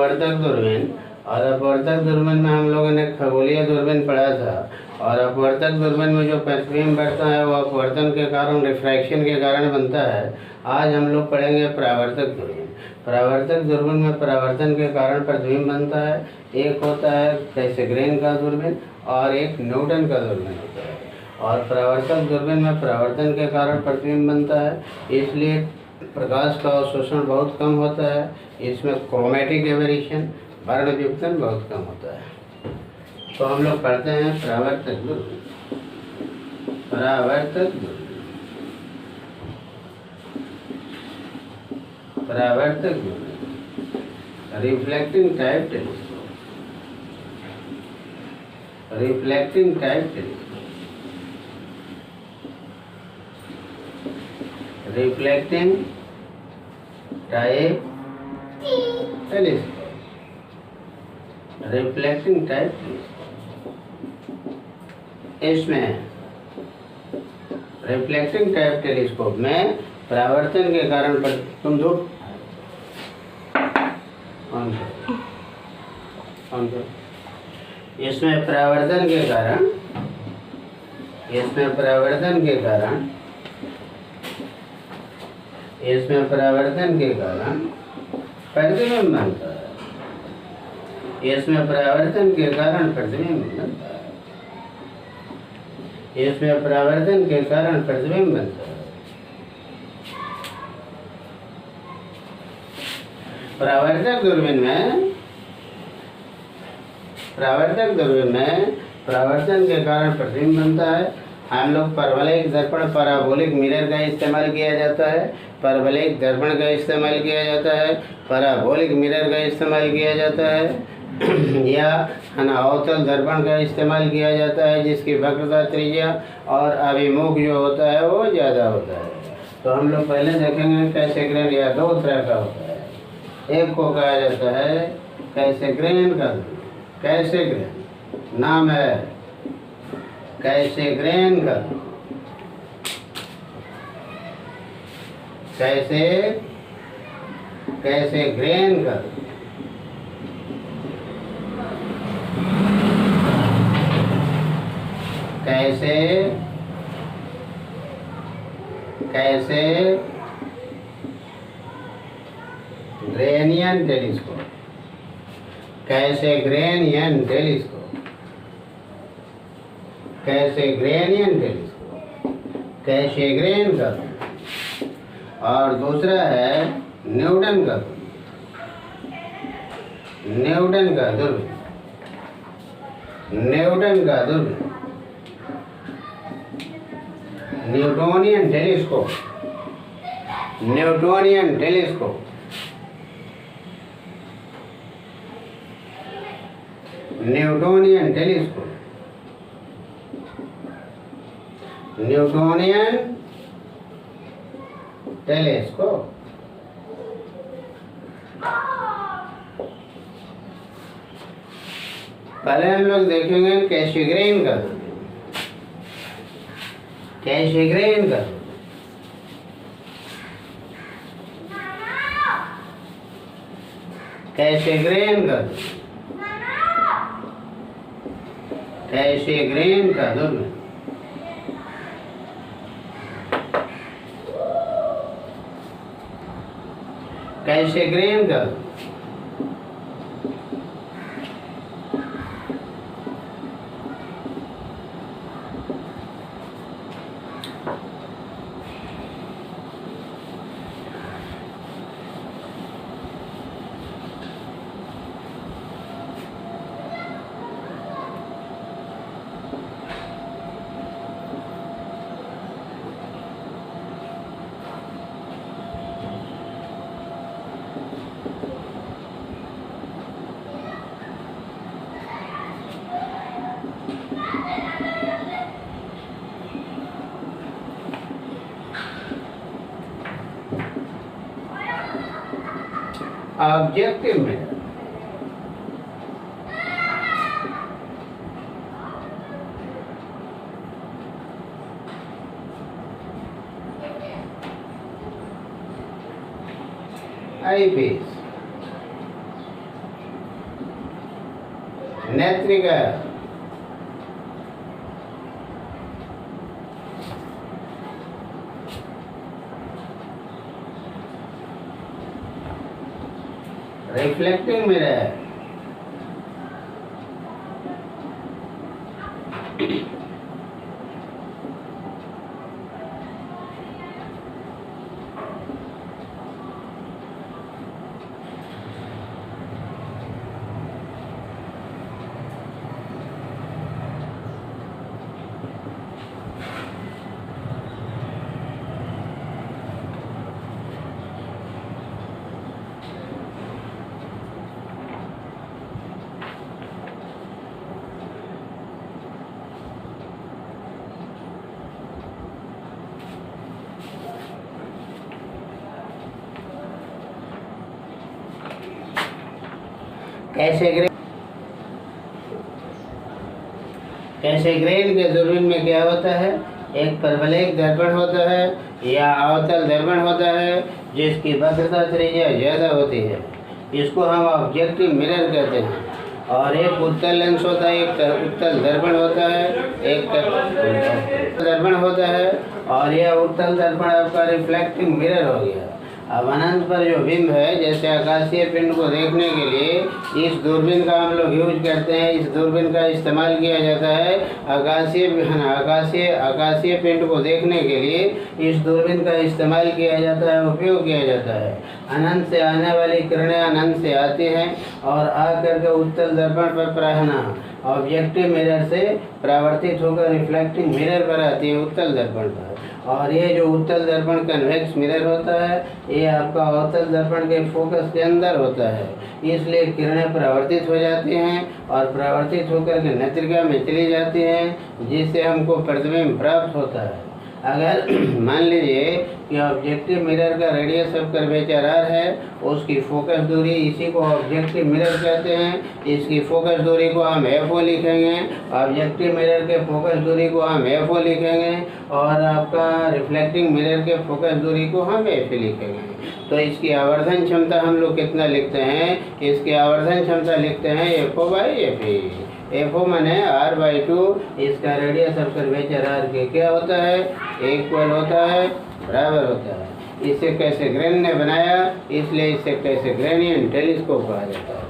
अपवर्तक दूरबीन, और अपवर्तक दूरबीन में हम लोगों ने खगोलीय दूरबीन पढ़ा था। और अपवर्तक दूरबीन में जो प्रतिबिंब बढ़ता है वो अपवर्तन के कारण, रिफ्रैक्शन के कारण बनता है। आज हम लोग पढ़ेंगे परावर्तक दूरबीन। परावर्तक दूरबीन में परावर्तन के कारण प्रतिबिंब बनता है। एक होता है कैसेग्रेन का दूरबीन और एक न्यूटन का दूरबीन होता है। और परावर्तक दूरबीन में परावर्तन के कारण प्रतिबिंब बनता है, इसलिए प्रकाश का अवशोषण बहुत कम होता है। इसमें क्रोमेटिक एबेरेशन, वर्ण व्युत्पन्न बहुत कम होता है। तो हम लोग पढ़ते हैं परावर्तक दूरबीन। परावर्तक दूरबीन, परावर्तक दूरबीन, reflecting type telescope, reflecting type telescope, reflecting type telescope, reflecting type telescope. इसमें रिफ्लेक्टिंग टाइप टेलीस्कोप में परावर्तन के कारण तुम दो इसमें परावर्तन के कारण, इसमें परावर्तन के कारण, इसमें परावर्तन के कारण प्रतिबिंब बनता है। इसमें परावर्तन के कारण प्रतिबिंब बनता है। इसमें परावर्तन के कारण प्रतिबिंब बनता है। परावर्तक दूरबीन में, परावर्तक दूरबीन में परावर्तन के कारण प्रतिबिंब बनता है। हम लोग परवलयिक दर्पण, पैराबोलिक मिरर का इस्तेमाल किया जाता है। परवलयिक दर्पण का इस्तेमाल किया जाता है, पैराबोलिक मिरर का इस्तेमाल किया जाता है, या अवतल दर्पण का इस्तेमाल किया जाता है जिसकी वक्रता, त्रिज्या और अभिमुख जो होता है वो ज़्यादा होता है। तो हम लोग पहले देखेंगे कैसेग्रेन, या दो तरह का होता है। एक को कहा जाता है कैसेग्रेन का, कैसेग्रेन नाम है कैसेग्रेन का, कैसेग्रेन का, कैसेग्रेनियन टेलीस्कोप, कैसेग्रेनियन टेलीस्कोप, कैसेग्रेनियन टेलीस्कोप, कैसेग्रेन का। और दूसरा है न्यूटन का, न्यूटन का दूरबीन, न्यूटन का दूरबीन, Newtonian telescope, Newtonian telescope, Newtonian telescope, Newtonian telescope. पहले हम लोग देखेंगे कैसेग्रेन का, कैसेग्रेन का, कैसेग्रेन का, कैसेग्रेन का दूरबीन, कैसेग्रेन का। ऑब्जेक्टिव मिरर, आईपीस, नेत्रिका, रिफ्लेक्टिंग मिरर, कैसेग्रेन के दूरबीन में क्या होता है? एक परवलयिक दर्पण होता है या अवतल दर्पण होता है जिसकी वक्रता त्रिज्या ज़्यादा होती है, इसको हम ऑब्जेक्टिव मिरर कहते हैं। और एक उत्तल लेंस होता है, एक उत्तल दर्पण होता है, एक दर्पण होता है, और यह उत्तल दर्पण आपका रिफ्लेक्टिंग मिरर हो गया। अब अनंत पर जो बिंब है, जैसे आकाशीय पिंड को देखने के लिए इस दूरबीन का हम लोग यूज करते हैं, इस दूरबीन का इस्तेमाल किया जाता है। आकाशीय पिंड को देखने के लिए इस दूरबीन का इस्तेमाल किया जाता है, उपयोग किया जाता है। अनंत से आने वाली किरणें अनंत से आती हैं और आकर के उत्तल दर्पण पर प्रहना ऑब्जेक्टिव मिरर से परावर्तित होकर रिफ्लेक्टिंग मिरर पर आती है, उत्तल दर्पण पर। और ये जो उत्तल दर्पण कन्वेक्स मिरर होता है, ये आपका अवतल दर्पण के फोकस के अंदर होता है, इसलिए किरणें परावर्तित हो जाती हैं और परावर्तित होकर के नेत्रिका में चली जाती हैं, जिससे हमको प्रतिबिंब प्राप्त होता है। अगर मान लीजिए कि ऑब्जेक्टिव मिरर का रेडियस ऑफ कर्वेचर r है, उसकी फोकस दूरी, इसी को ऑब्जेक्टिव मिरर कहते हैं, इसकी फोकस दूरी को हम FO लिखेंगे, ऑब्जेक्टिव मिरर के फोकस दूरी को हम FO लिखेंगे और आपका रिफ्लेक्टिंग मिरर के फोकस दूरी को हम FE लिखेंगे। तो इसकी आवर्धन क्षमता हम लोग कितना लिखते हैं? इसकी आवर्धन क्षमता लिखते हैं FO/FE। FO माने r/2, इसका रेडियस ऑफ कर्वेचर r के क्या होता है? इक्वल होता है, बराबर होता है। इसे कैसेग्रेन ने बनाया, इसलिए इसे कैसेग्रेनियन टेलीस्कोप कहा जाता है।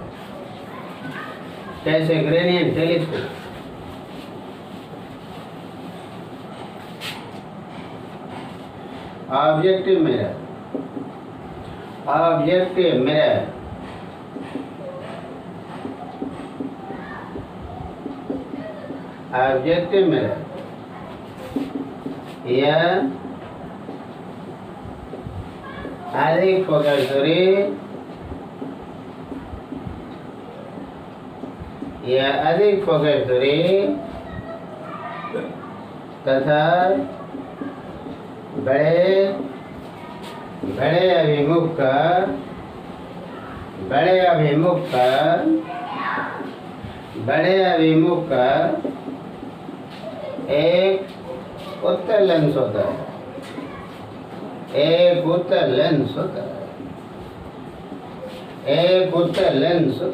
Cassegrainian telescope objective mirror, objective mirror objective mirror या अधिक फोकस दूरी या अधिक फोकस दूरी तथा बड़े अभिमुख का एक उत्तल लेंस होता है, एक उत्तल लेंस होता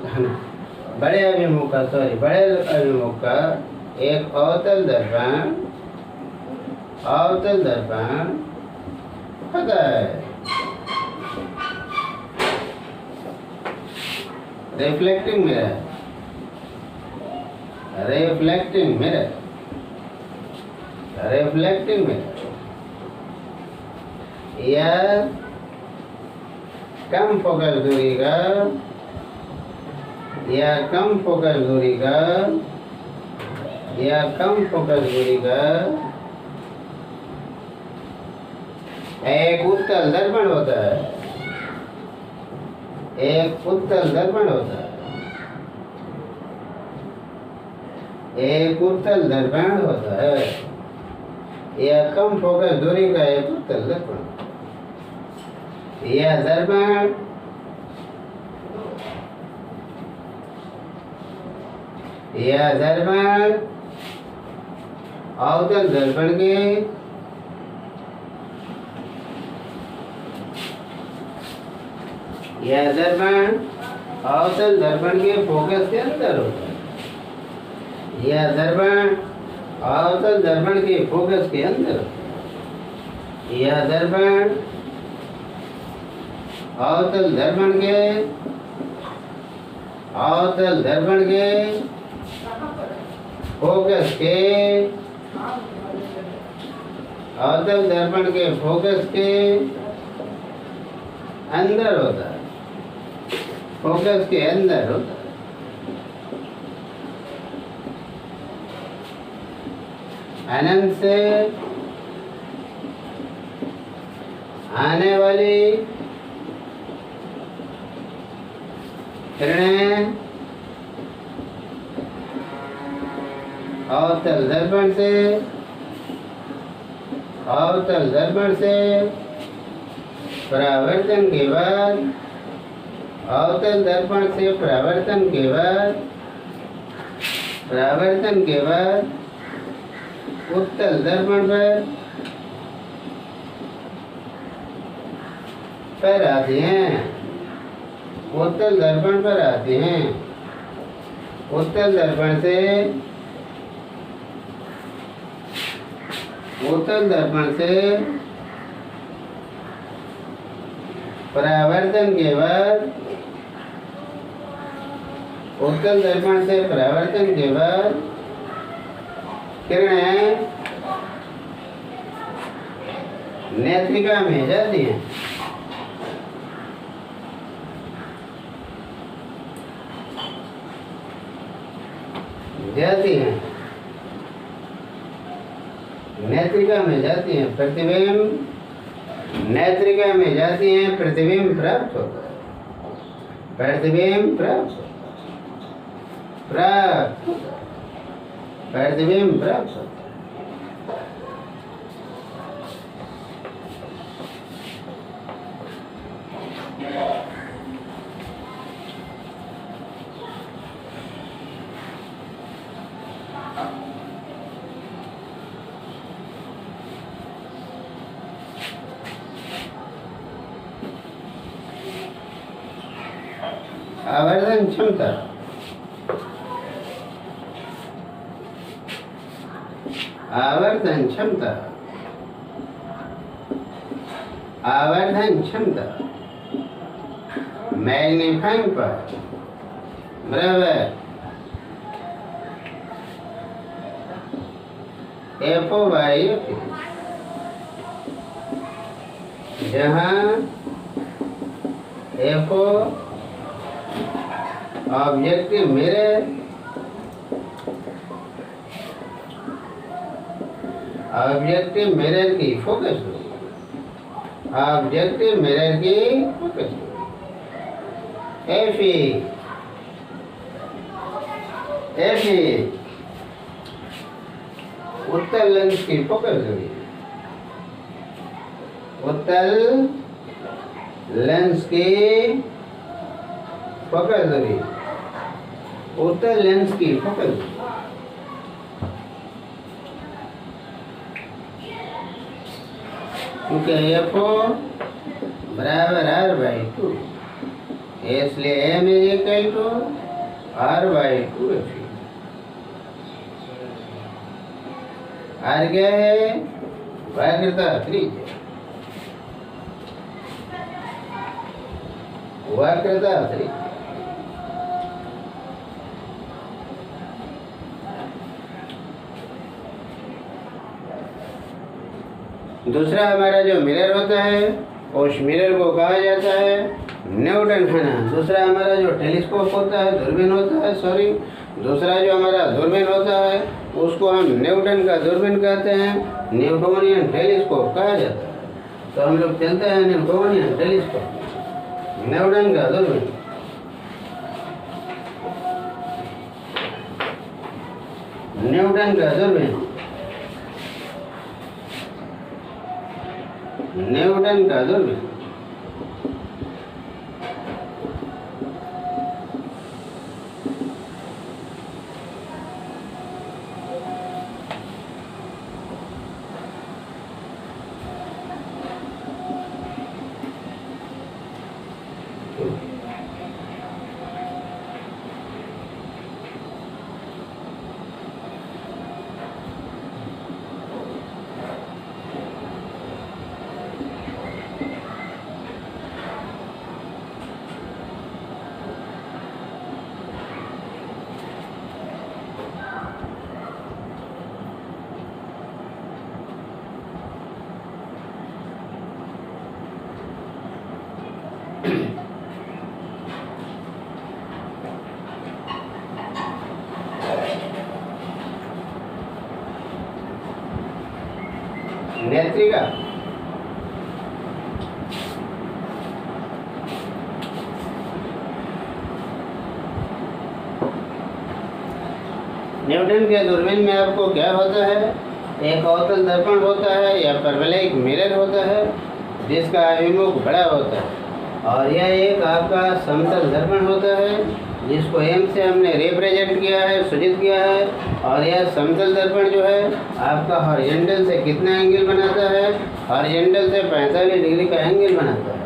है, बड़े अभिमुख का एक अवतल दर्पण होता है। रिफ्लेक्टिंग मिरर या कम फोकस दूरी का एक उत्तल दर्पण होता है, एक उत्तल दर्पण होता है, यह कम फोकस दूरी का एक उत्तल दर्पण। यह दर्पण अवतल दर्पण के फोकस के अंदर होता है। यह दर्पण अवतल दर्पण के फोकस के अंदर, यह दर्पण अवतल दर्पण के फोकस के अवतल दर्पण के फोकस के अंदर होता है, फोकस के अंदर होता है। अनंत से आने वाली किरणें अवतल दर्पण से परावर्तन के बाद, अवतल दर्पण से परावर्तन के बाद उत्तल दर्पण पर आती हैं, उत्तल दर्पण पर आती हैं। उत्तल दर्पण से परावर्तन के बाद, उत्तल दर्पण से परावर्तन के बाद किरणें नेत्रिका में जाती हैं। नेत्रिका में जाती हैं, प्रतिबिंब नेत्रिका में जाती हैं, प्रतिबिंब प्राप्त होता है, प्रतिबिंब प्राप्त होता है। आवर्धन क्षमता, आवर्धन क्षमता मैग्नीफाइंग पावर बराबर FO/FE, जहाँ FO objective mirror, objective mirror की फोकस होगी, ऑब्जेक्टिव मिरर की फोकस होगी। FE उत्तल लेंस की फोकस होगी, उत्तल लेंस की फोकस होगी, उत्तल लेंस की फोकस। क्योंकि FO बराबर R/2, इसलिए M = R/2 FE। R क्या है? वक्रता त्रिज्या, वक्रता त्रिज्या। दूसरा हमारा जो मिरर होता है उस मिरर को कहा जाता है न्यूटन खाना। दूसरा हमारा जो टेलीस्कोप होता है, दूरबीन होता है, सॉरी, दूसरा जो हमारा दूरबीन होता है उसको हम न्यूटन का दूरबीन कहते हैं, न्यूटोनियन टेलीस्कोप कहा जाता है। तो हम लोग चलते हैं न्यूटोनियन टेलीस्कोप, न्यूटन का दूरबीन। न्यूटन का दूरबीन, न्यूटन का दूरबीन। नेत्रिका, न्यूटन के दूरबीन में आपको क्या होता है? एक अवतल दर्पण होता है या परवलयिक मिरर होता है जिसका अभिमुख बड़ा होता है, और यह एक आपका समतल दर्पण होता है जिसको एम से हमने रिप्रेजेंट किया है, सूचित किया है। और यह समतल दर्पण जो है आपका हॉरिजॉन्टल से कितना एंगल बनाता है? हॉरिजॉन्टल से 45 डिग्री का एंगल बनाता है।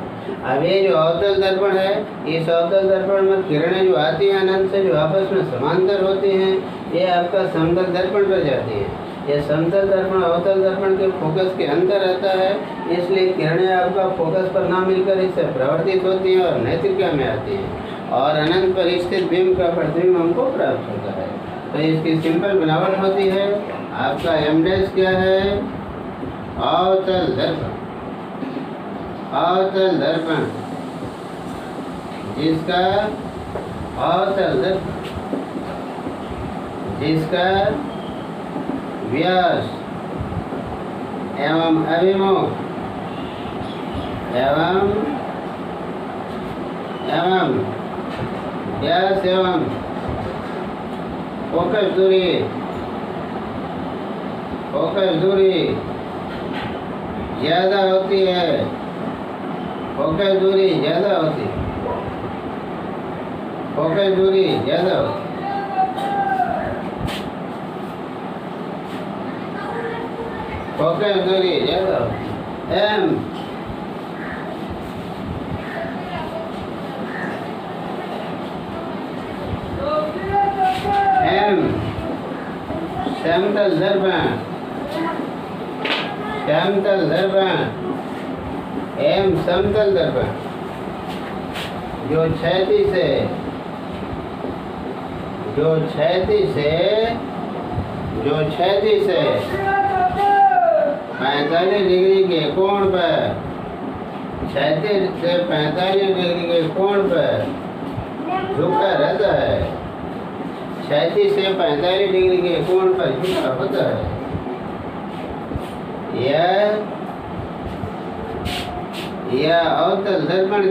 अब ये जो अवतल दर्पण है, इस अवतल दर्पण में किरणें जो आती हैं अनंत से, जो आपस में समांतर होती हैं, ये आपका समतल दर्पण पर जाती हैं। यह समतल दर्पण अवतल दर्पण के फोकस के अंदर रहता है, इसलिए किरणें आपका फोकस पर ना मिलकर इससे प्रवर्तित होती हैं और नेत्रिका में आती हैं, और अनंत पर स्थित बिंब का प्रतिबिंब हमको प्राप्त होता है। तो इसकी सिंपल बनावट होती है। आपका एम डैश क्या है? अवतल दर्पण। अवतल दर्पण, जिसका अवतल दर्पण जिसका व्यास एवं अभिमुख एवं व्यास एवं फोकस दूरी ज़्यादा होती है। फोकस दूरी ज़्यादा होती है। फोकस दूरी ज़्यादा होती है। फोकस दूरी ज़्यादा होती है। एम समतल दर्पण, समतल दर्पण, एम समतल दर्पण जो क्षैतिज से 45 डिग्री के कोण पर, क्षैतिज से 45 डिग्री के कोण पर झुका रहता है। क्षैतिज से 45 डिग्री के कोण पर झुका होता है। यह अवतल दर्पण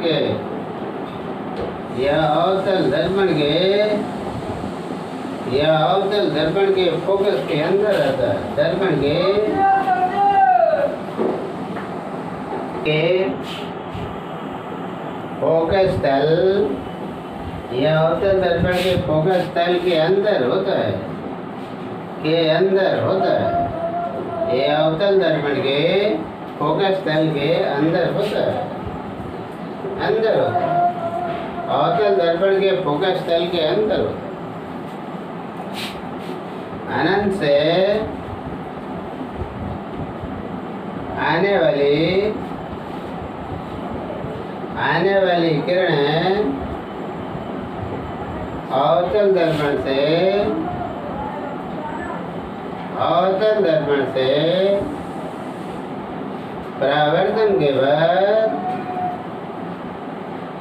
के फोकस के अंदर रहता है। दर्पण के फोकस तल, यह अवतल दर्पण के फोकस तल के अंदर होता है। यह अवतल दर्पण के फोकस तल के अंदर होता है। अवतल दर्पण के फोकस तल के अंदर होता है। अनंत से आने वाली किरणें अवतल दर्पण से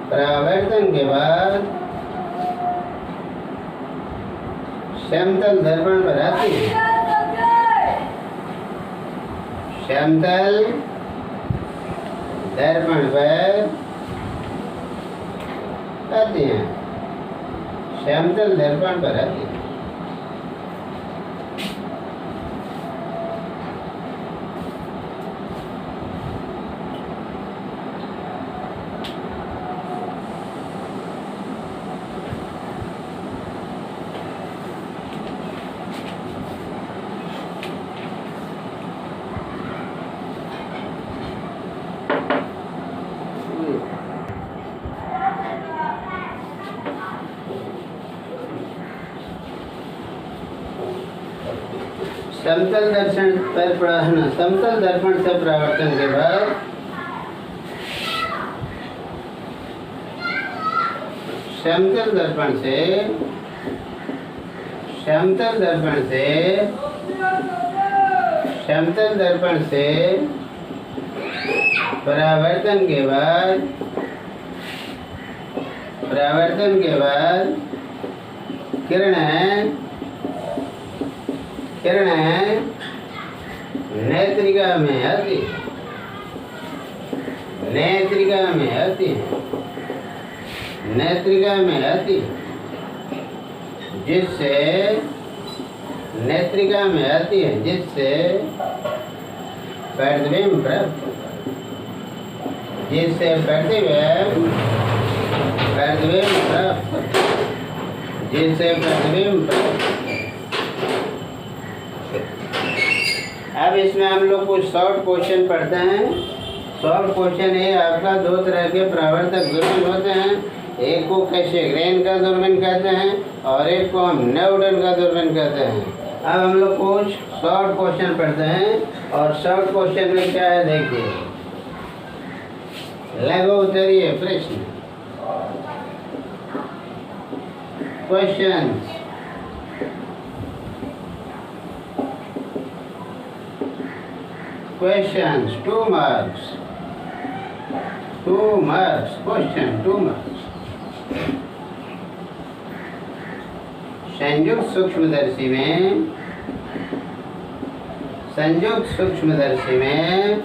परावर्तन के बाद समतल दर्पण पर आती है। समतल दर्पण पर आती हैं। समतल दर्पण पर आती है। समतल दर्पण से परावर्तन के बाद समतल दर्पण से परावर्तन के बाद किरणें नेत्रिका में आती है, नेत्रिका में आती है, नेत्रिका में आती है, जिससे नेत्रिका में आती है, जिससे प्रतिबिंब प्राप्त, जिससे प्रतिबिंब प्राप्त, जिससे प्रतिबिंब प्राप्त। अब इसमें हम लोग कुछ शॉर्ट क्वेश्चन पढ़ते हैं। शॉर्ट क्वेश्चन ये आपका दो तरह के परावर्तक दूरबीन होते हैं, एक को कैशग्रेन का दूरबीन कहते हैं और एक को हम न्यूटन का दूरबीन कहते हैं। अब हम लोग कुछ शॉर्ट क्वेश्चन पढ़ते हैं और शॉर्ट क्वेश्चन में क्या है देखिए। लघु उत्तरीय प्रश्न, questions. Questions 2 marks, 2 marks, question 2 marks। संयुक्त सूक्ष्मदर्शी में, संयुक्त सूक्ष्मदर्शी में,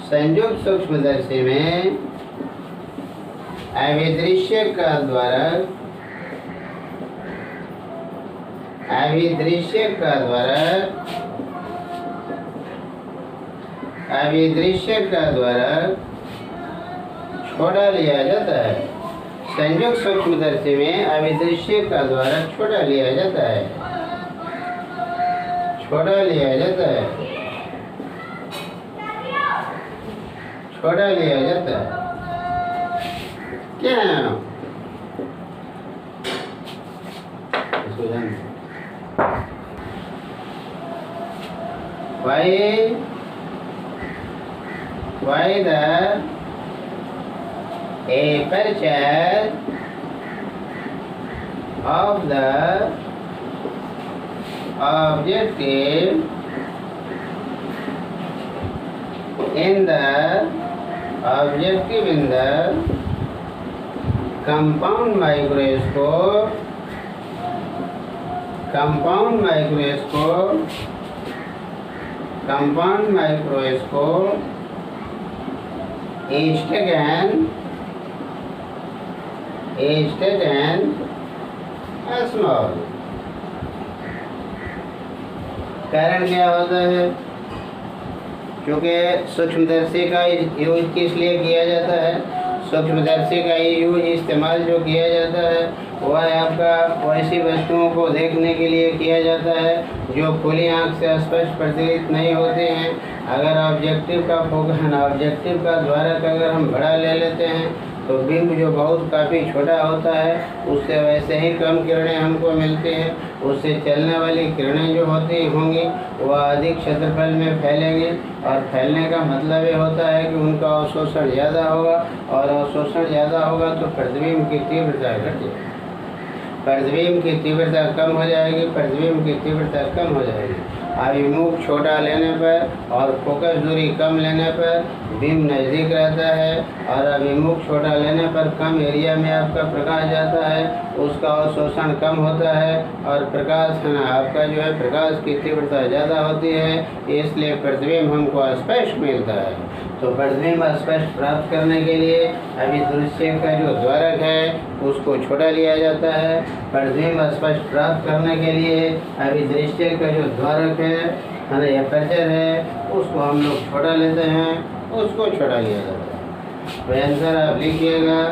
संयुक्त सूक्ष्मदर्शी में अभिदृश्य का द्वारा, अभिदृश्य का द्वारा, अभिदृश्य का द्वारा छोड़ा लिया जाता है। संयुक्त सूक्ष्मदर्शी में अभिदृश्य का द्वारा छोड़ा लिया जाता है, छोड़ा लिया जाता है, छोड़ा लिया जाता है। क्या इसको जान why the aperture of the objective in the compound microscope, compound microscope, compound microscope is taken small। कारण क्या होता है? क्योंकि सूक्ष्मदर्शी का यूज किस लिए किया जाता है? सूक्ष्मदर्शी का यूज इस्तेमाल जो किया जाता है वह आपका वैसी वस्तुओं को देखने के लिए किया जाता है जो खुली आंख से स्पष्ट प्रतीत नहीं होते हैं। अगर ऑब्जेक्टिव का फोकस, ऑब्जेक्टिव का द्वारक अगर हम बड़ा ले लेते हैं तो बिंब जो बहुत काफ़ी छोटा होता है उससे वैसे ही कम किरणें हमको मिलती हैं। उससे चलने वाली किरणें जो होती होंगी वह अधिक क्षेत्रफल में फैलेंगी और फैलने का मतलब ये होता है कि उनका अवशोषण ज़्यादा होगा और अवशोषण ज़्यादा होगा तो प्रतिबिंब की तीव्रता घटेगी, प्रतिबिंब की तीव्रता कम हो जाएगी, प्रतिबिंब की तीव्रता कम हो जाएगी। अभिमुख छोटा लेने पर और फोकस दूरी कम लेने पर बिंब नज़दीक रहता है और अभिमुख छोटा लेने पर कम एरिया में आपका प्रकाश जाता है, उसका अवशोषण कम होता है और प्रकाश है ना आपका जो है प्रकाश की तीव्रता ज़्यादा होती है, इसलिए प्रतिबिंब हमको स्पष्ट मिलता है। तो प्रतिबिंब स्पष्ट प्राप्त करने के लिए अभिदृश्य का जो द्वारक है उसको छोटा लिया जाता है। प्रतिबिंब स्पष्ट प्राप्त करने के लिए अभिदृश्य का जो द्वारक है ना एपर्चर है उसको हम लोग छोटा लेते हैं, उसको छोटा लिया जाता है। तो आंसर आप लिखिएगा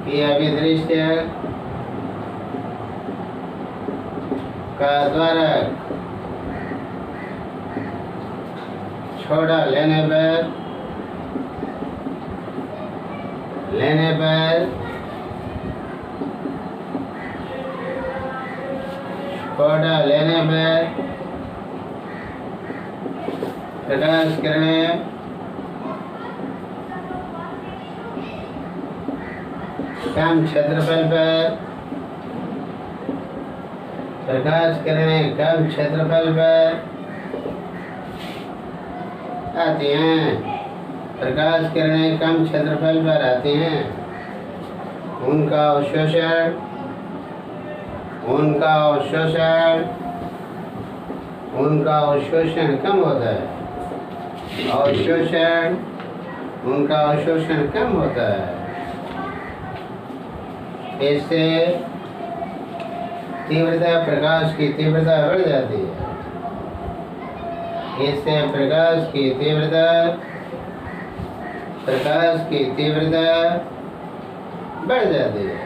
कि अभिदृश्य का द्वारक छोटा लेने पर छोटा लेने पर प्रकाश किरणें कम क्षेत्रफल पर, प्रकाश किरणें कम क्षेत्रफल पर आती हैं, प्रकाश किरणें कम क्षेत्रफल पर आती हैं। उनका अवशोषण उनका अवशोषण कम होता है, उनका अवशोषण कम होता है। इससे तीव्रता, प्रकाश की तीव्रता बढ़ जाती है। इससे प्रकाश की तीव्रता बढ़ जाती है।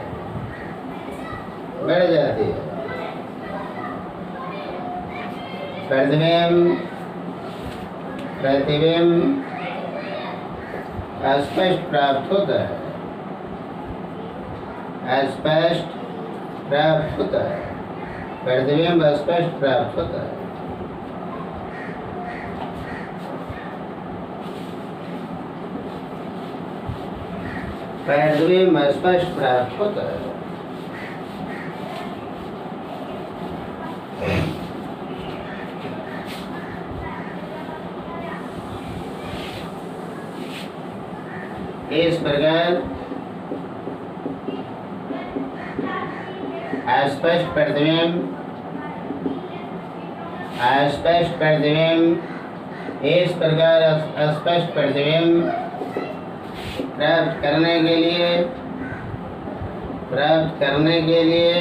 प्रतिबिंब स्पष्ट प्राप्त होता है। प्रतिबिंब स्पष्ट प्राप्त होता है। प्रतिबिंब स्पष्ट प्राप्त होता है। इस प्रकार अस्पष्ट प्रतिबिंब इस प्रकार अस्पष्ट प्रतिबिंब प्राप्त करने के लिए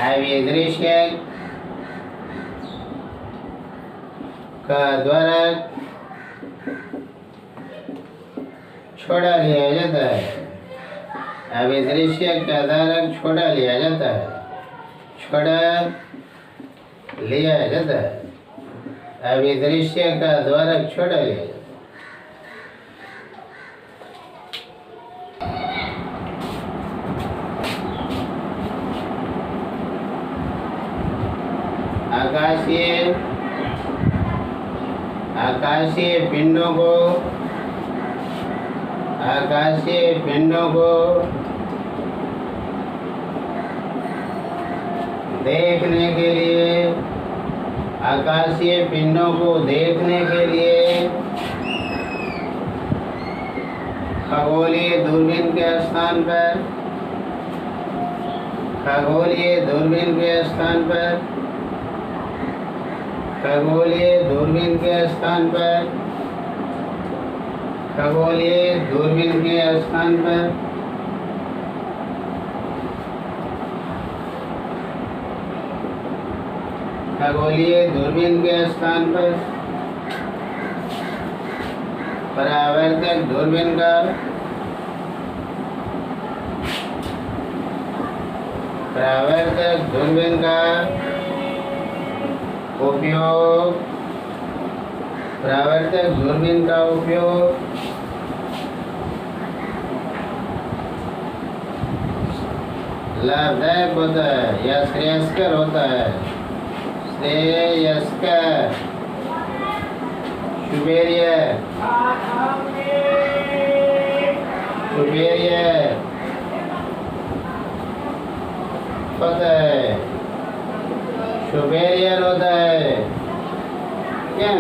अभिदृश्य का द्वारा छोड़ा लिया जाता है। अभिदृश्य का द्वारा छोड़ा लिया जाता है। अभिदृश्य का द्वारा छोड़ा लिया जाता है। आकाशीय पिंडों को देखने के लिए खगोलीय दूरबीन के स्थान पर परावर्तक दूरबीन का उपयोग लाभदायक होता है या श्रेयस्कर होता है। सुपेरियर होता है क्या?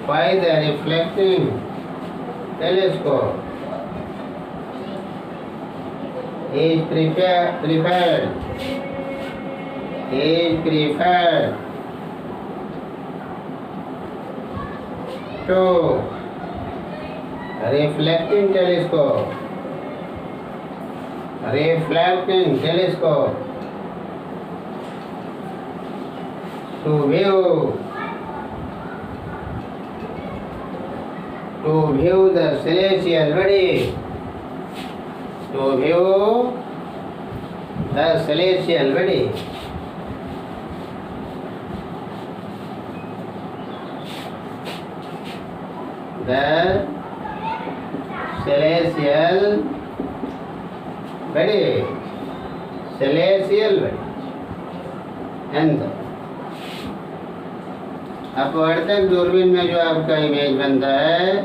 Why the reflecting telescope is preferred to reflecting telescope to view the celestial body, celestial body and अपवर्तक दूरबीन में जो आपका इमेज बनता है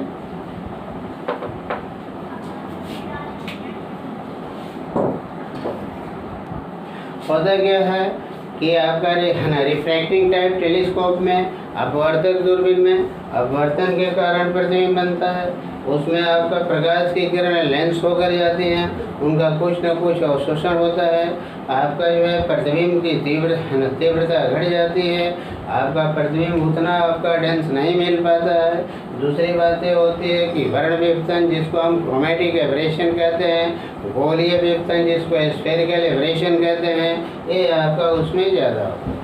होता क्या है कि आपका रिफ्रैक्टिंग टाइप टेलीस्कोप में, अपवर्तक दूरबीन में अपवर्तन के कारण प्रतिबिंब बनता है। उसमें आपका प्रकाश की किरणें लेंस होकर जाती हैं, उनका कुछ न कुछ अवशोषण होता है, आपका जो है प्रतिबिंब की तीव्रता घट जाती है, आपका प्रतिबिंब उतना आपका डेंस नहीं मिल पाता है। दूसरी बात ये होती है कि वर्ण विपतन, जिसको हम क्रोमेटिक एब्रेशन कहते हैं, गोलीय विपतन जिसको स्फेरिकल एब्रेशन कहते हैं, ये आपका उसमें ज़्यादा होता है,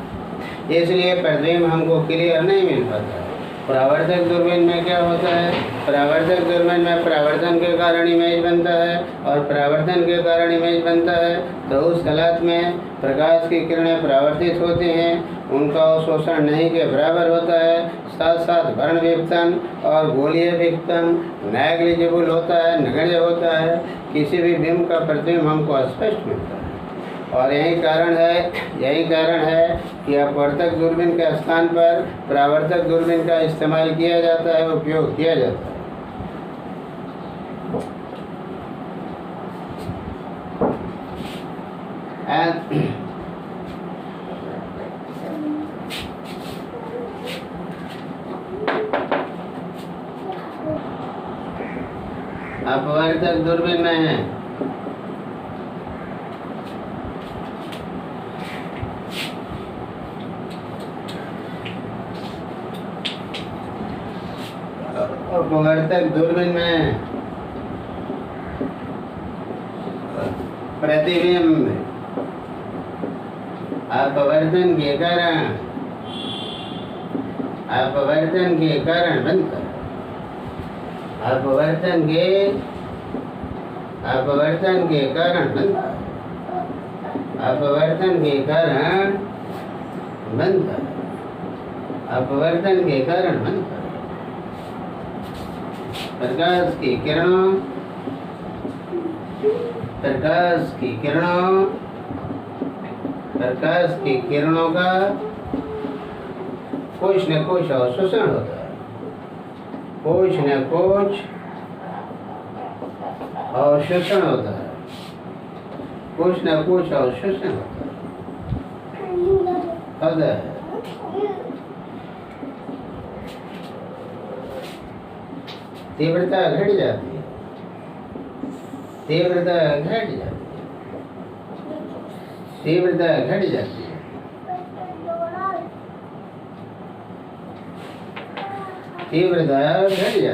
इसलिए प्रतिबिंब हमको क्लियर नहीं मिल पाता है। परावर्तक दूरबीन में क्या होता है, परावर्तक दूरबीन में परावर्तन के कारण इमेज बनता है, और परावर्तन के कारण इमेज बनता है तो उस हालत में प्रकाश की किरणें परावर्तित होती हैं, उनका अवशोषण नहीं के बराबर होता है। साथ साथ वर्ण विपतन और गोलीय विपतन नेग्लिजिबल होता है, नगण्य होता है, किसी भी बिंब का प्रतिबिंब हमको स्पष्ट मिलता है। और यही कारण है कि अपवर्तक दूरबीन के स्थान पर परावर्तक दूरबीन का इस्तेमाल किया जाता है, उपयोग किया जाता है। अपवर्तक दूरबीन में है अपवर्तक दूरबीन में प्रतिबिंब अपवर्तन के कारण बनता है। अपवर्तन के कारण बनता है। अपवर्तन के कारण बनता है। अपवर्तन के कारण बनता है। प्रकाश की किरणों का कुछ न कुछ अवशोषण होता है, कुछ न कुछ अवशोषण होता है, कुछ न कुछ अवशोषण होता है। तीव्रता घट जाती है, तीव्रता घट जाती है, तीव्रता घट जाती है, तीव्रता घट जाती है।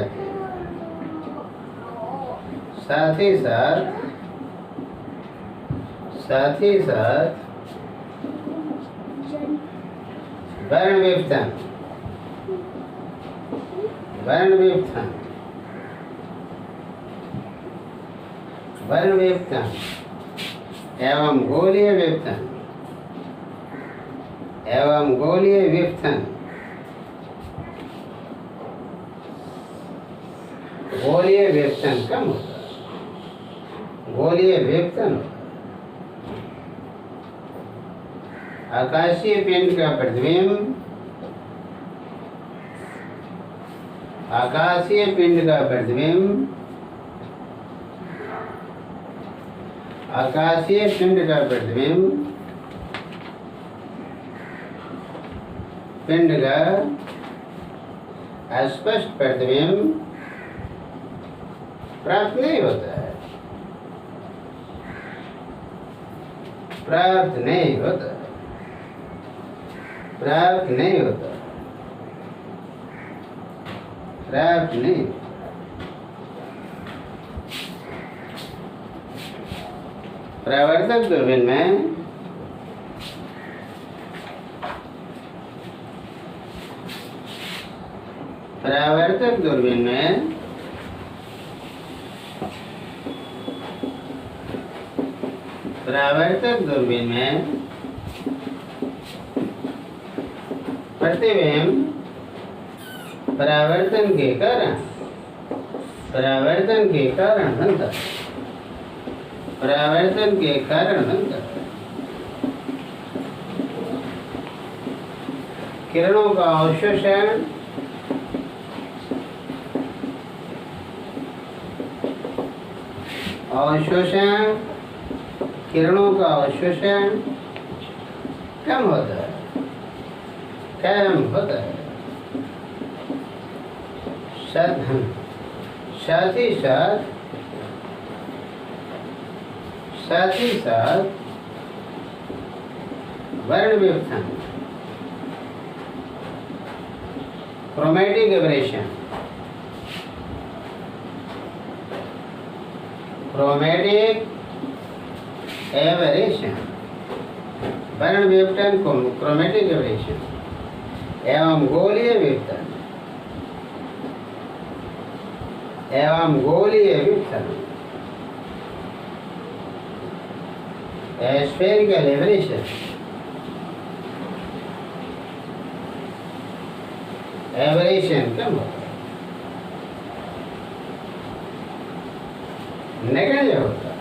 साथ ही साथ वर्ण विपतन एवं गोलीय विपतन गोलीय विपतन कम होता है, गोलीय विपतन होता है। आकाशीय पिंड का प्रतिबिंब पिंड का स्पष्ट प्रतिबिंब प्राप्त नहीं होता है, प्राप्त नहीं होता। परावर्तक दूरबीन में प्रतिबिंब परावर्तन के कारण बनता है। किरणों का अवशोषण किरणों का अवशोषण कम होता है, कम होता है। साथ ही साथ वर्ण विपथन, क्रोमेटिक एबरेशन, वर्ण विपथन को क्रोमेटिक एबरेशन एवं गोलीय विपथन स्फेरिकल एबरेशन कम होता है, नगण्य होता है।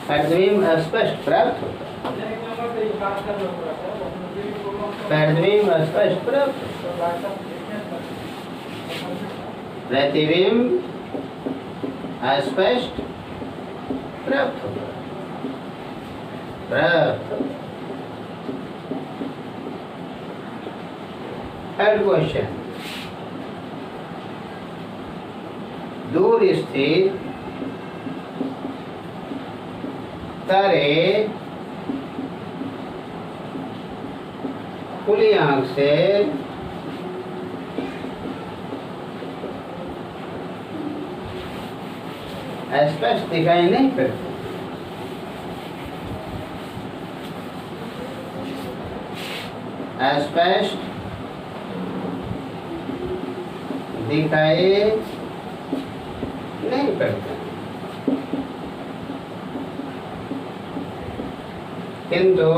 प्रतिबिंब अस्पष्ट प्राप्त होता है, प्रतिबिंब अस्पष्ट प्राप्त, प्रतिबिंब अस्पष्ट प्राप्त होगा, थर्ड क्वेश्चन, दूर स्थित तारे खुली आंख से स्पष्ट दिखाई नहीं पड़ते, स्पष्ट दिखाई नहीं पड़ते, किंतु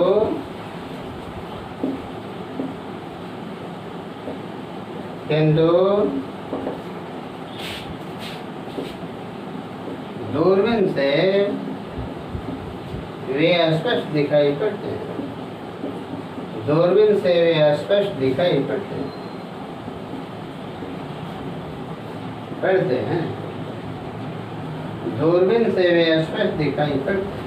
दूरबीन से वे स्पष्ट दिखाई पड़ते हैं, दूरबीन से वे स्पष्ट दिखाई पड़ते हैं, दूरबीन से वे स्पष्ट दिखाई पड़ते हैं।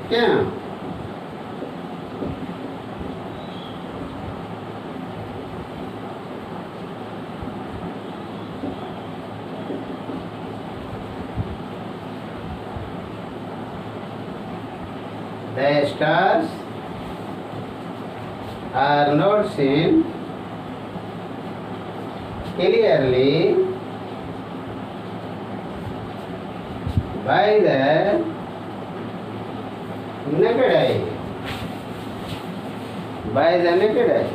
क्या the stars are not seen clearly by the naked eye, by the naked eye.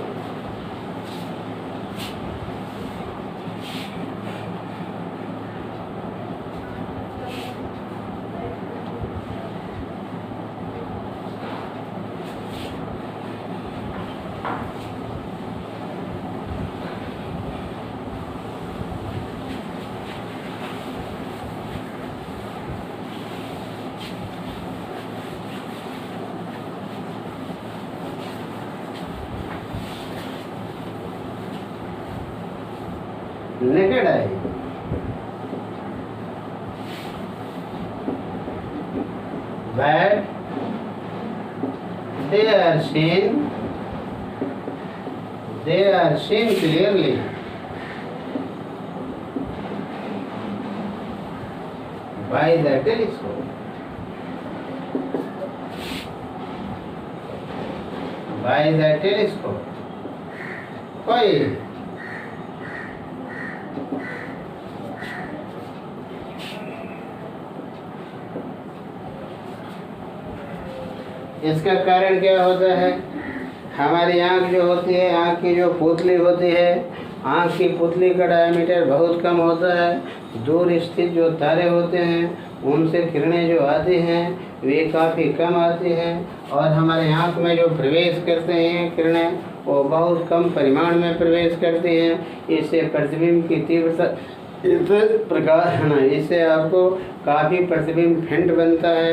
Naked eye, but they are seen clearly by the telescope, कोई इसका कारण क्या होता है? हमारी आँख जो होती है, आँख की जो पुतली होती है, आँख की पुतली का डायमीटर बहुत कम होता है। दूर स्थित जो तारे होते हैं उनसे किरणें जो आती हैं वे काफ़ी कम आती हैं, और हमारे आँख में जो प्रवेश करते हैं किरणें वो बहुत कम परिमाण में प्रवेश करती हैं। इससे प्रतिबिंब की तीव्रता इस प्रकार है ना, इससे आपको काफ़ी प्रतिबिंब फेंट बनता है।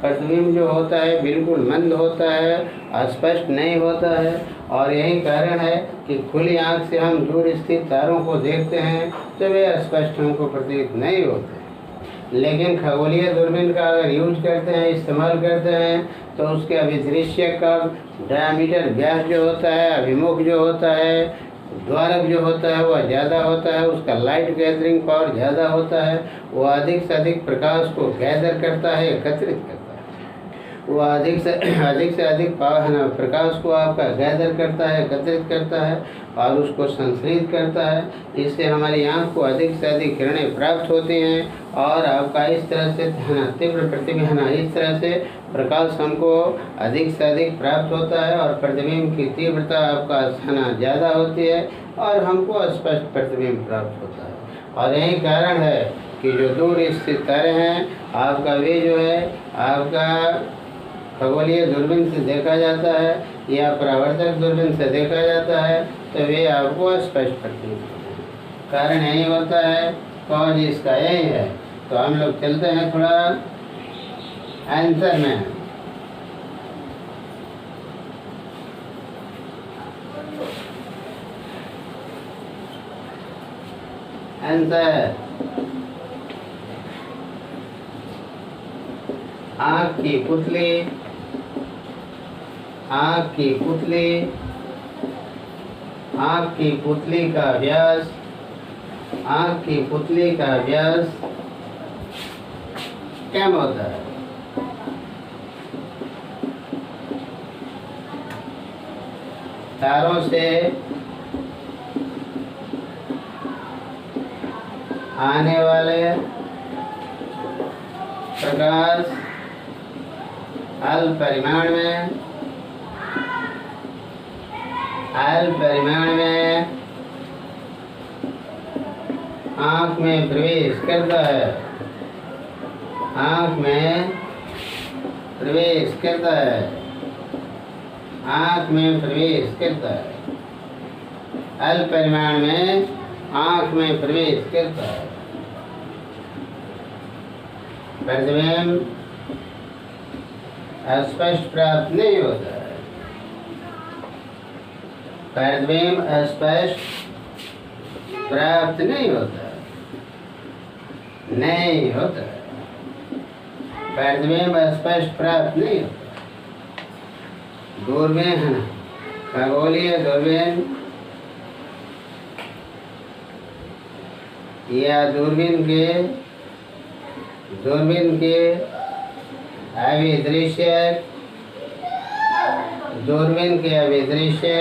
प्रतिबिंब जो होता है बिल्कुल मंद होता है, अस्पष्ट नहीं होता है। और यही कारण है कि खुली आंख से हम दूर स्थित तारों को देखते हैं तो वे स्पष्ट हमको प्रतीत नहीं होते। लेकिन खगोलीय दूरबीन का अगर यूज करते हैं, इस्तेमाल करते हैं, तो उसके अभिदृश्य का डायमीटर, व्यास जो होता है, अभिमुख जो होता है, द्वारक जो होता है वह ज़्यादा होता है, उसका लाइट गैदरिंग पावर ज़्यादा होता है। वह अधिक से अधिक प्रकाश को गैदर करता है, एकत्रित करता है। वो अधिक से अधिक प्रकाश को आपका गैदर करता है, एकत्रित करता है और उसको संश्लेषित करता है। इससे हमारी आँख को अधिक से अधिक किरणें प्राप्त होती हैं और आपका इस तरह से तीव्र प्रतिबिंब इस तरह से प्रकाश हमको अधिक से अधिक प्राप्त होता है और प्रतिबिंब की तीव्रता आपका ज़्यादा होती है और हमको स्पष्ट प्रतिबिंब प्राप्त होता है। और यही कारण है कि जो दूर स्थित तारे हैं आपका, वे जो है आपका खगोलीय दूरबीन से देखा जाता है या परावर्तक दूरबीन से देखा जाता है तो वे आपको स्पष्ट प्रतीत होते हैं। कारण यही होता है, कॉज इसका यही है। तो हम लोग चलते हैं थोड़ा आंसर में। आंसर, आँख की पुतली, आँख की पुतली, आँख की पुतली का व्यास, आँख की पुतली का व्यास कम होता है। तारों से आने वाले प्रकाश अल्प परिमाण में आँख में प्रवेश करता है, आँख में प्रवेश करता है, आँख में प्रवेश करता है, अल्प परिमाण में आँख में प्रवेश करता है। प्रतिबिंब स्पष्ट प्राप्त नहीं होता है, प्रतिबिंब स्पष्ट प्राप्त नहीं होता है, नहीं होता है, प्रतिबिंब स्पष्ट प्राप्त नहीं होता। दूरबीन है ना, खगोलीय दूरबीन या दूरबीन के अभिदृश्य, दूरबीन के अभिदृश्य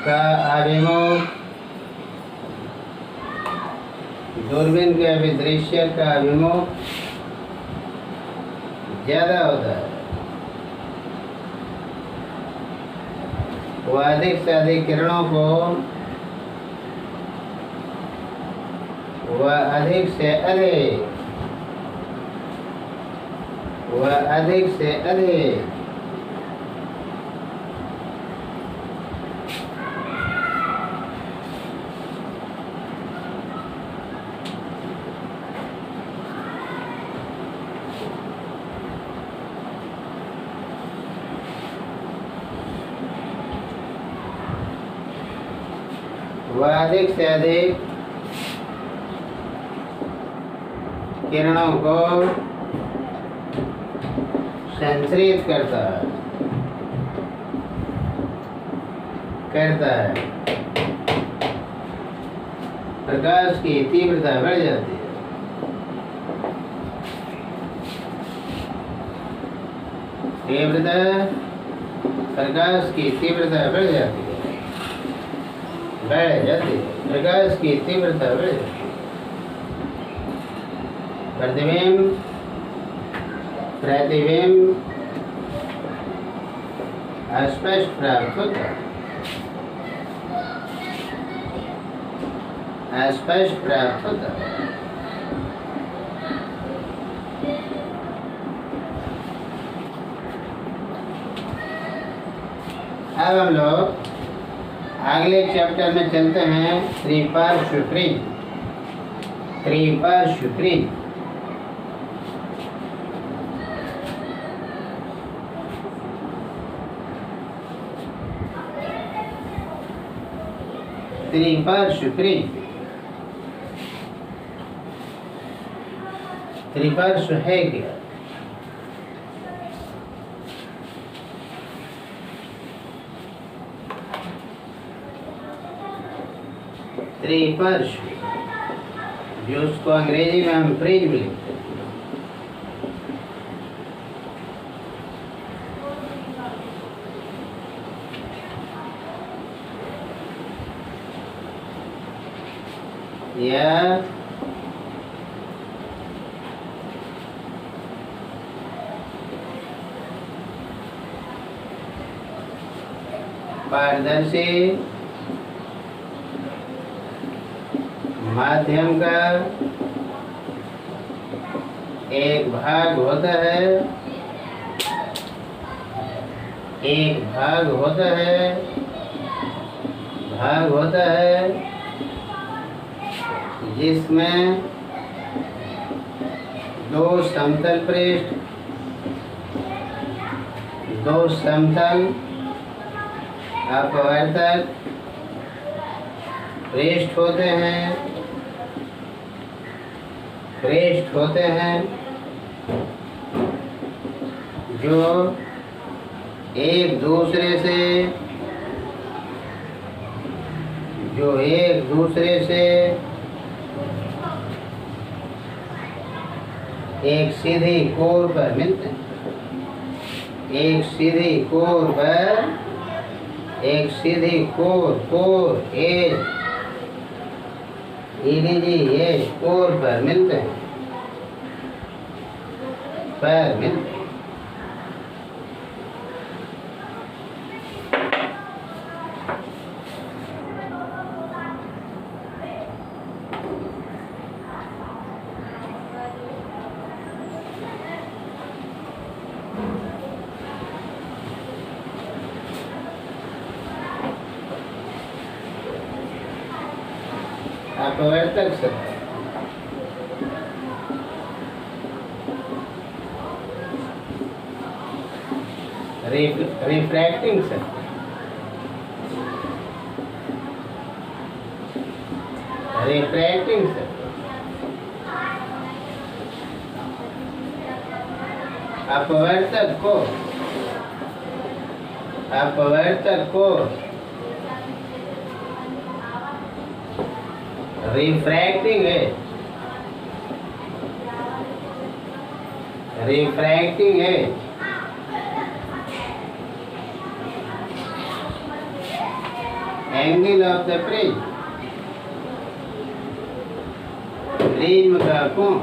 का अभिमुख, दूरबीन के अभिदृश्य का अभिमुख ज़्यादा होता है। वह अधिक से अधिक किरणों को, वह अधिक से अधिक किरणों को संश्लेषित करता है। प्रकाश की तीव्रता बढ़ जाती है, प्रकाश की तीव्रता बढ़ जाती है, प्रकाश की तीव्रता बढ़ जाती है। प्रतिबिंब स्पष्ट प्राप्त होता है, स्पष्ट प्राप्त होता है। अब हम लोग अगले चैप्टर में चलते हैं त्रिपार्श्व प्रिज्म। त्रिपार्श्व प्रिज्म त्रिपार्श्व प्रिज्म त्रिपार्श्व है क्या? त्रिपार्श्व, जो उसको अंग्रेजी में हम प्रिज्म लिखते हैं। या पारदर्शी माध्यम का एक भाग होता है, एक भाग होता है जिसमें दो समतल पृष्ठ, दो समतल अपवर्तक पृष्ठ होते हैं जो एक दूसरे से एक सीधी कोर पर मिलते हैं। एक सीधी कोर पर, एक सीधी कोर एज एज कोर पर मिलते हैं, अपवर्तक सतह, रिफ्रैक्टिंग सतह, रिफ्रैक्टिंग सतह, अपवर्तक को रिफ्रैक्टिंग है एंगल ऑफ द प्रिज्म का कोण,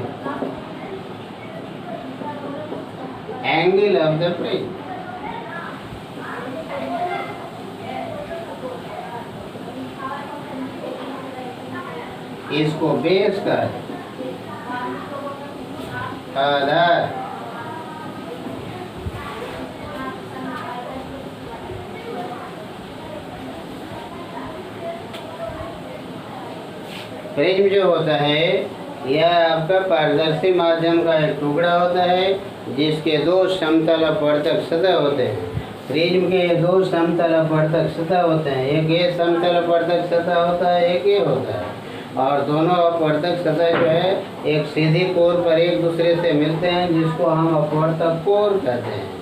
एंगल ऑफ द प्रिज्म। इसको बेस का आधार, प्रिज्म जो होता है यह आपका पारदर्शी माध्यम का एक टुकड़ा होता है जिसके दो समतल अपवर्तक सतह होते हैं। प्रिज्म के दो समतल अपवर्तक सतह होते हैं, एक ये समतल अपवर्तक सतह होता है, एक ये होता है, और दोनों अपवर्तक सतह जो है एक सीधी कोर पर एक दूसरे से मिलते हैं जिसको हम अपवर्तक कोर कहते हैं।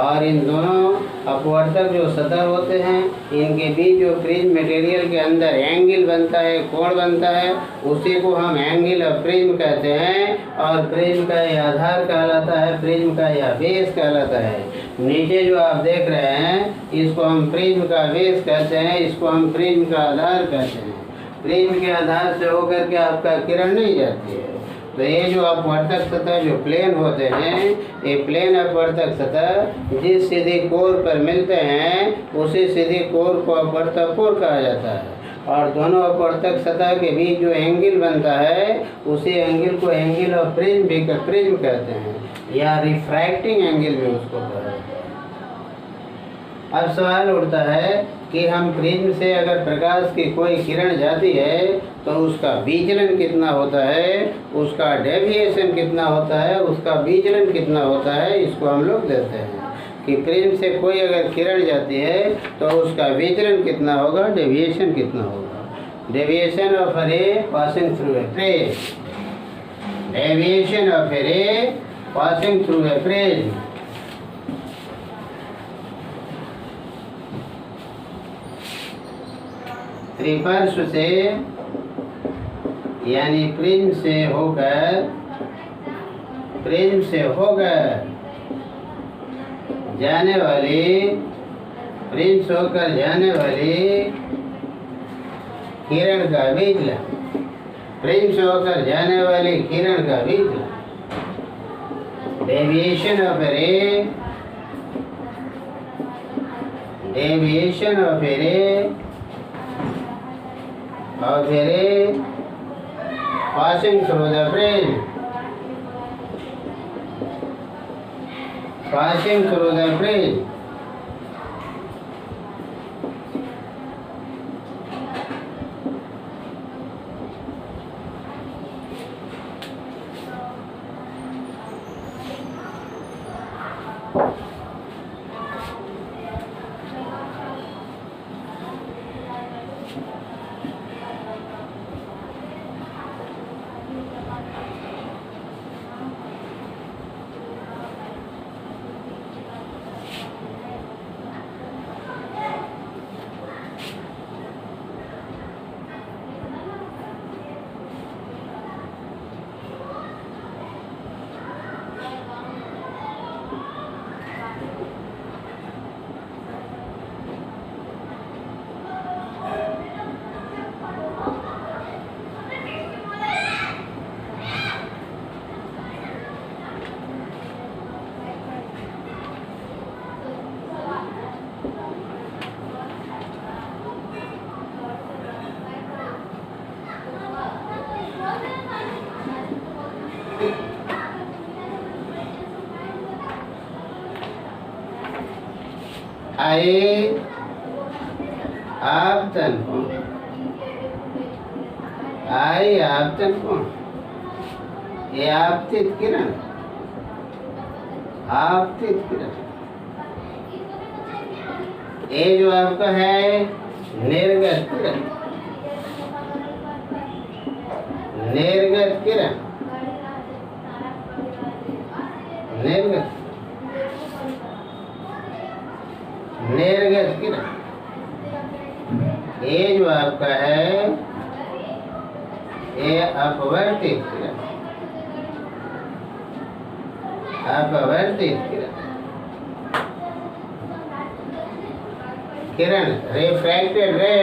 और इन दोनों अपवर्तक जो सतह होते हैं इनके बीच जो प्रिज्म मटेरियल के अंदर एंगल बनता है, कोण बनता है, उसी को हम एंगल ऑफ प्रिज्म कहते हैं। और प्रिज्म का यह आधार कहलाता है, प्रिज्म का यह बेस कहलाता है। नीचे जो आप देख रहे हैं इसको हम प्रिज्म का बेस कहते हैं, इसको हम प्रिज्म का आधार कहते हैं। प्रिज्म के आधार से होकर के आपका किरण नहीं जाती है। तो ये जो अपवर्तक सतह जो प्लेन होते हैं, ये प्लेन अपवर्तक सतह जिस सीधी कोर पर मिलते हैं उसी सीधी कोर को अपवर्तक कोर कहा जाता है। और दोनों अपवर्तक सतह के बीच जो एंगल बनता है उसी एंगल को एंगल ऑफ प्रिज्म कहते हैं, या रिफ्रैक्टिंग एंगल भी उसको कहते हैं। अब सवाल उठता है कि हम प्रिज्म से अगर प्रकाश की कोई किरण जाती है तो उसका विचलन कितना होता है, उसका डेविएशन कितना होता है, उसका विचलन कितना होता है, इसको हम लोग देते हैं कि प्रिज्म से कोई अगर किरण जाती है तो उसका विचलन कितना होगा, डेविएशन कितना होगा। Deviation of a ray passing through a prism, deviation of a ray passing through a prism. त्रिपार्श्व से यानी प्रिज्म से होकर जाने वाली, प्रिज्म से होकर जाने वाली किरण का विचलन, प्रिज्म से होकर जाने वाली किरण का विचलन, डेविएशन ऑफ ए रे, डेविएशन ऑफ ए रे passing through the prism, passing through the prism। आपतन कोण, ये आपतित किरण, आपतित किरण, ये जो आपका है निर्गत किरण, निर्गत किरण, निर्गत किरण, ये जो आपका है ये अपवर्तित किरण, अपवर्तित किरण, किरण रिफ्रैक्टेड रे,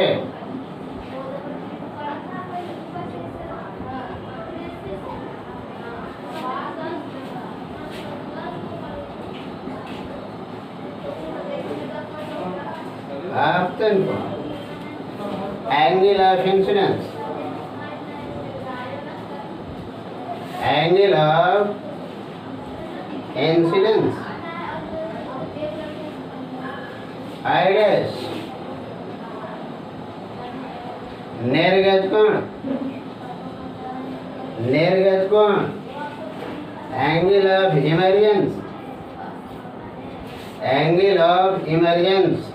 आपतन कोण, angle of incidence, angle of incidence, I dash, निर्गत कोण, निर्गत कोण, angle of emergence, angle of emergence,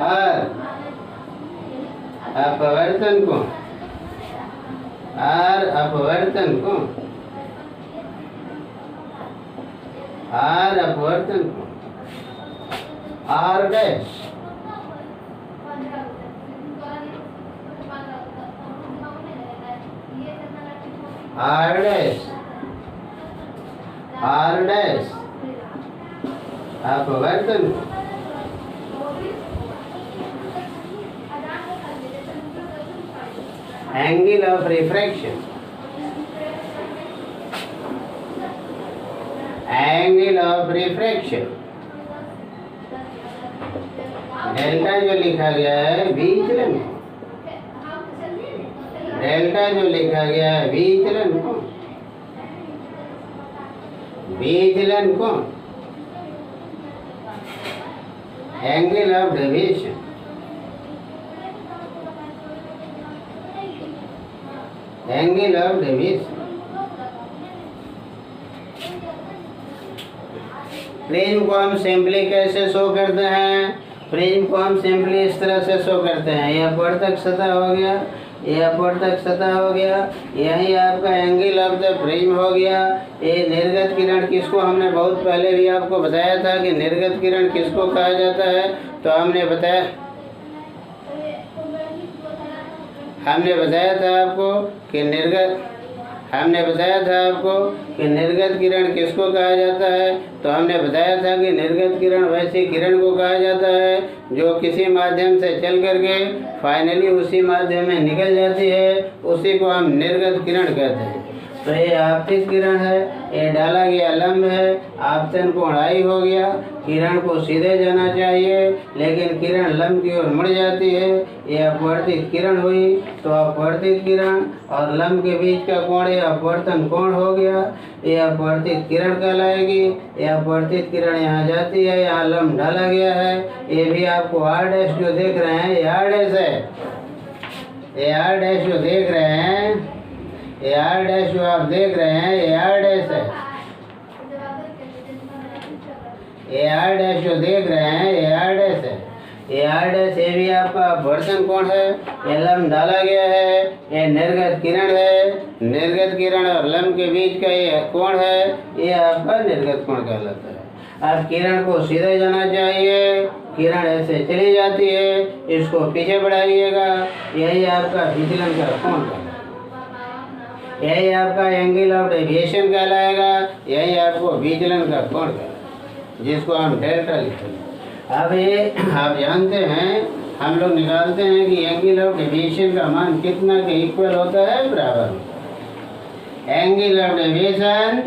और अपवर्तन कोण, और अपवर्तन कोण, और अपवर्तन कोण, r dash, r dash, r dash, अपवर्तन कोण, angle of refraction, angle of refraction, delta जो लिखा गया है विचलन, डेल्टा जो लिखा गया है विचलन को, विजिलेंट कौन? Angle of deviation. Angle of deviation. Prism को हम सिंपली कैसे शो करते हैं? प्रिज्म को हम सिंपली इस तरह से शो करते हैं। यह अपवर्तक सतह हो गया, यह अपवर्तक सतह हो गया, यही आपका एंगल ऑफ द प्रिज्म हो गया। ये निर्गत किरण किसको, हमने बहुत पहले भी आपको बताया था कि निर्गत किरण किसको कहा जाता है। तो हमने बताया था आपको कि निर्गत किरण किसको कहा जाता है। तो हमने बताया था कि निर्गत किरण वैसी किरण को कहा जाता है जो किसी माध्यम से चल करके फाइनली उसी माध्यम में निकल जाती है, उसी को हम निर्गत किरण कहते हैं। तो ये आपतित किरण है, ये डाला गया लंब है, आपतन कोण आई हो गया। किरण को सीधे जाना चाहिए लेकिन किरण लंब की ओर मुड़ जाती है, ये अपवर्तित किरण हुई। तो अपवर्तित किरण और लंब के बीच का कोण ये अपवर्तन कोण हो गया, ये अपवर्तित किरण कहलाएगी। ये अपवर्तित किरण यहाँ जाती है, यहाँ लंब डाला गया है। ये भी आपको आर डैश जो देख रहे हैं, ये आर डैश है। ये आर डैश जो देख रहे हैं, ये आर डैश जो आप देख रहे हैं, ये आर डैश है। ये आर डैश जो देख रहे हैं, ये आर डैश है। ये आर डैश ये भी आपका अपवर्तन कोण है, ये लंब डाला गया है। ये निर्गत किरण है, निर्गत किरण और लंब के बीच का ये कोण है, ये आपका निर्गत कोण कहलाता है। अब किरण को सीधे जाना चाहिए, किरण ऐसे चली जाती है, इसको पीछे बढ़ाइएगा, यही आपका विचलन का कोण है, यही आपका एंगल ऑफ डेविएशन कहलाएगा, यही आपको विचलन का कोण कहलाएगा, जिसको हम डेल्टा लिखते हैं। अब ये आप जानते हैं, हम लोग निकालते हैं कि एंगल ऑफ डेविएशन का मान कितना के इक्वल होता है, बराबर होता है। एंगल ऑफ डेविएशन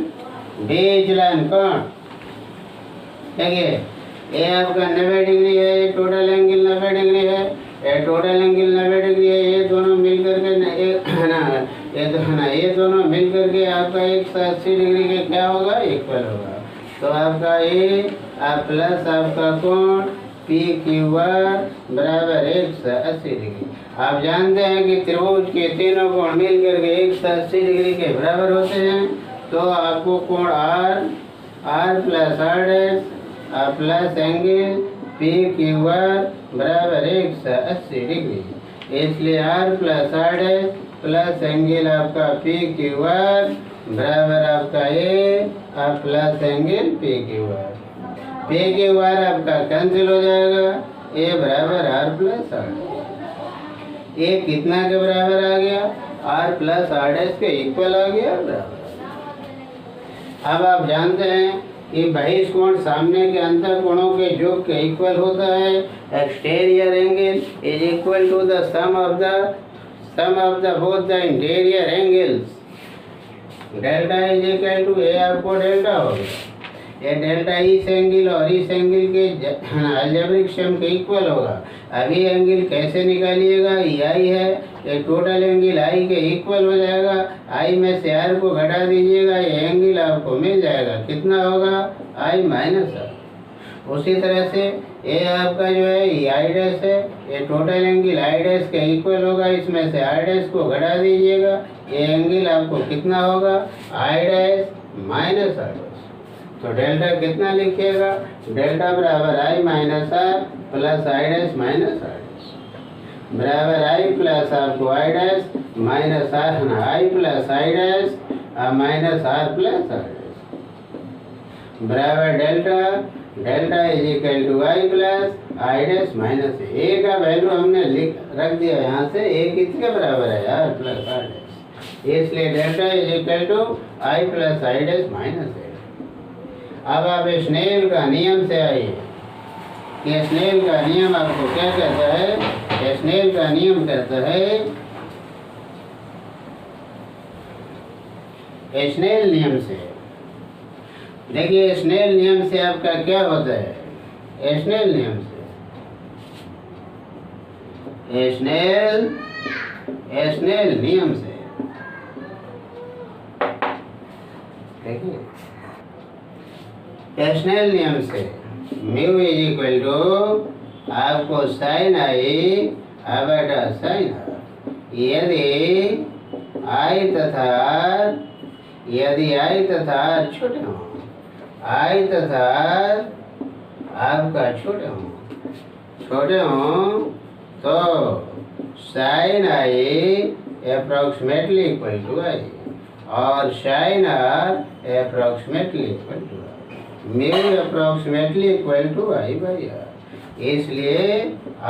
विचलन कोण, देखिए ये आपका 90 डिग्री है, ये टोटल एंगल 90 डिग्री है, ये टोटल एंगल 90 डिग्री है। ये दोनों मिल करके ये दोनों मिल करके आपका 180 डिग्री के क्या होगा, इक्वल होगा। तो आपका ये प्लस आपका कोण पी क्यू आर बराबर 180 डिग्री। आप जानते हैं कि त्रिभुज के तीनों कोण मिल करके 180 डिग्री के बराबर होते हैं। तो आपको कोण r plus r dash plus angle P Q R बराबर 180 डिग्री, इसलिए r plus r dash plus angle आपका पी क्यू आर बराबर आपका A plus angle P Q R. P Q R आपका कैंसिल हो जाएगा, ए बराबर आर प्लस आर। ए कितना के बराबर आ गया, आर प्लस आर डैश के इक्वल आ गया, बराबर। अब आप जानते हैं कि बहिष्कोण सामने के अंतर कोणों के योग के इक्वल होता है। Exterior angle is equal to the sum of the both the interior angles. Delta is equal to A, आपको डेल्टा हो गया। ये डेल्टा इस एंगल और इस एंगल के अलजेब्रिक सम के इक्वल होगा। अभी एंगल कैसे निकालिएगा, ये आई है, ये टोटल एंगल आई के इक्वल हो जाएगा। आई में से आर को घटा दीजिएगा, ये एंगल आपको मिल जाएगा, कितना होगा, आई माइनस आर। उसी तरह से ये आपका जो है ये आई डैश है, ये टोटल एंगल आई डैश के इक्वल होगा, इसमें से आर डैश को घटा दीजिएगा, ये एंगल आपको कितना होगा, i dash minus r dash. तो डेल्टा कितना लिखिएगा, डेल्टा बराबर i minus r plus i dash minus r dash बराबर आई प्लस आपको i dash minus r, i plus i dash minus r plus r dash बराबर delta is equal to i plus i dash minus A का value हमने रख दिया यहाँ से, ए किसके बराबर है, आर प्लस आर डैश, इसलिए delta is equal to i plus i dash minus A. अब आप स्नेल का नियम से आइए कि स्नेल का नियम आपको क्या कहता है। स्नेल का नियम कहता है, स्नेल नियम से देखिए, स्नेल नियम से आपका क्या होता है, स्नेल नियम से, स्नेल नियम से देखिए फ्रेस्नेल नियम से म्यू इज इक्वल टू आपको साइन आई बटा साइन यदि आई तथा छोटे हों, आई तथा आपका छोटे हों तो sine i approximately equal to i और sine r approximately equal to i, mu approximately equal to i by r. इसलिए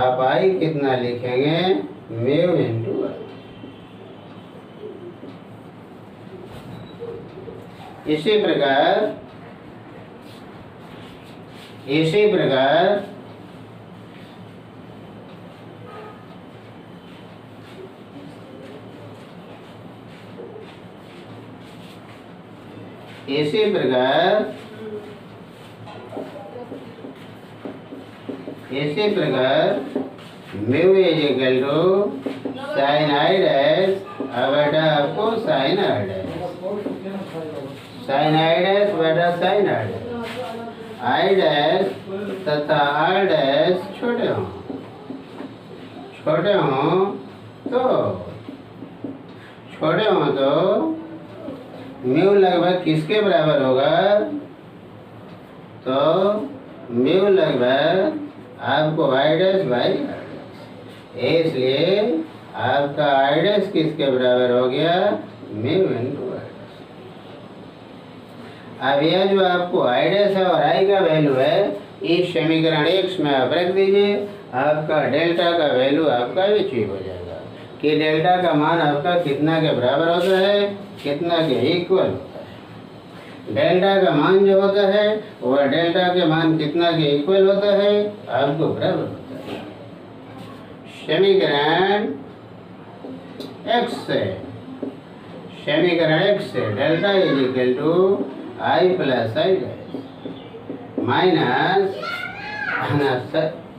आप आई कितना लिखेंगे, म्यू इंटू आई। इसी प्रकार इसी प्रकार mu is equal to sine i dash बटा आपको sine r dash, sine i dash बटा sine r dash, i dash तथा आर डैश छोटे हों तो म्यू लगभग किसके बराबर होगा, तो म्यू लगभग आपको i dash by r dash, इसलिए आपका आई डैश किसके बराबर हो गया, म्यू इंटू आई डैश। अब यह जो आपको आई डैश है और आई का वैल्यू है, इस समीकरण x में आप रख दीजिए, आपका डेल्टा का वैल्यू आपका अचीव हो जाएगा कि डेल्टा का मान आपका कितना के बराबर होता है, कितना के इक्वल होता है। डेल्टा का मान जो होता है वह डेल्टा के मान कितना के इक्वल होता है, आपको बराबर होता है। समीकरण x से delta is equal to i plus i dash minus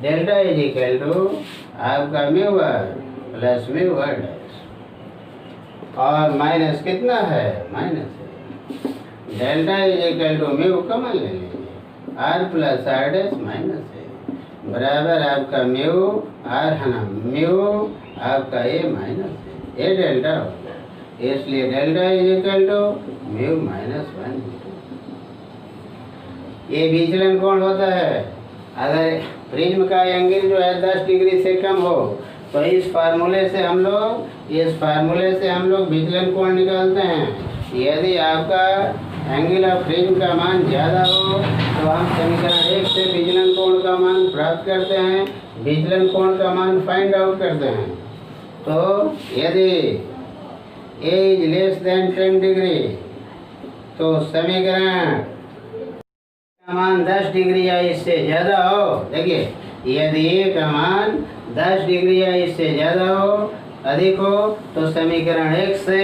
delta is equal to आपका mu r plus mu r dash और माइनस कितना है, माइनस है। Delta is equal to mu common ले लीजिए, r plus r dash minus है बराबर आपका म्यू आर है ना, म्यू आपका ए माइनस है, ये डेल्टा हो गया, इसलिए delta is equal to mu minus 1। ये विचलन कोण होता है, अगर प्रिज्म का एंगल जो है 10 डिग्री से कम हो तो इस फार्मूले से हम लोग विचलन कोण निकालते हैं। यदि आपका एंगल ऑफ प्रिज्म का मान ज़्यादा हो तो हम समीकरण 1 से विचलन कोण का मान प्राप्त करते हैं, विचलन कोण का मान फाइंड आउट करते हैं। तो यदि ए इज लेस देन 10 डिग्री तो समीकरण का मान 10 डिग्री या इससे ज़्यादा हो, देखिए यदि ए का मान 10 डिग्री या इससे ज़्यादा हो, अधिक हो, तो समीकरण 1 से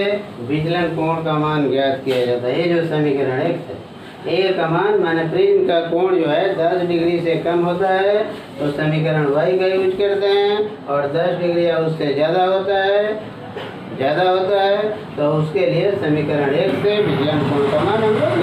विचलन कोण का मान ज्ञात किया जाता है। ये जो समीकरण 1 है, ए का मान माने प्रिज्म का कोण जो है 10 डिग्री से कम होता है तो समीकरण y का यूज करते हैं, और 10 डिग्री या उससे ज़्यादा होता है तो उसके लिए समीकरण 1 से विचलन कोण का मान हम लोग